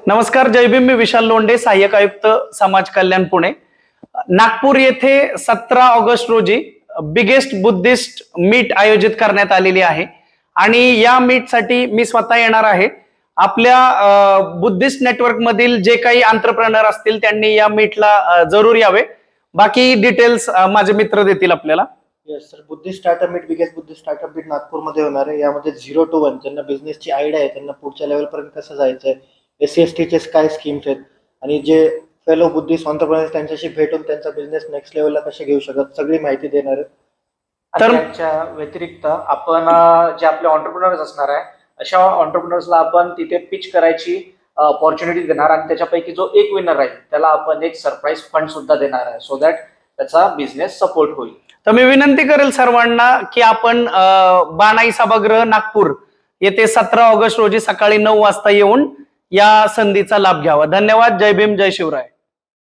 नमस्कार, जय भीम. मी विशाल लोंढे, सहाय्यक आयुक्त समाज कल्याण पुणे. नागपूर येथे 17 ऑगस्ट रोजी बिगेस्ट बुद्धिस्ट मीट आयोजित करण्यात आलेली आहे आणि या मीटसाठी मी स्वतः येणार आहे. आपल्या बुद्धिस्ट नेटवर्क मधील जे काही एंटरप्रेन्योर असतील त्यांनी या मीटला जरूर यावे. बाकी डिटेल्स माझे मित्र देतील आपल्याला. Yes sir, Buddhist startup meet, biggest Buddhist startup meet नागपूरमध्ये होणार आहे. यामध्ये 0 to 1 ज्यांना बिझनेसची आयडिया आहे, त्यांना पुढच्या लेवलपर्यंत कसं जायचं आहे, SC/ST चे काय स्कीम्स आहेत आणि जे फेलो बुद्धिस्ट एंटरप्रेन्योर्स त्यांच्याशी भेटून त्यांचा बिझनेस नेक्स्ट लेवलला कसे घेऊ शकतात सगळी माहिती देणार आहे. तर त्याच्या व्यतिरिक्त आपण जे आपले एंटरप्रेन्योर्स असणार आहे अशा एंटरप्रेन्योर्सला आपण तिथे पिच करायची अपॉर्च्युनिटी देणार आणि त्याच्यापैकी जो एक विनर राहील त्याला आपण एक सरप्राईज फंड सुद्धा देणार आहे, सो दॅट त्याचा बिझनेस सपोर्ट होईल. तर मी विनंती करेल सर्वांना की आपण बाणाई सभागृह नागपूर येथे 17 ऑगस्ट रोजी सकाळी 9 वाजता येऊन या संधीचा लाभ घ्यावा. धन्यवाद. जय भीम, जय शिवराय.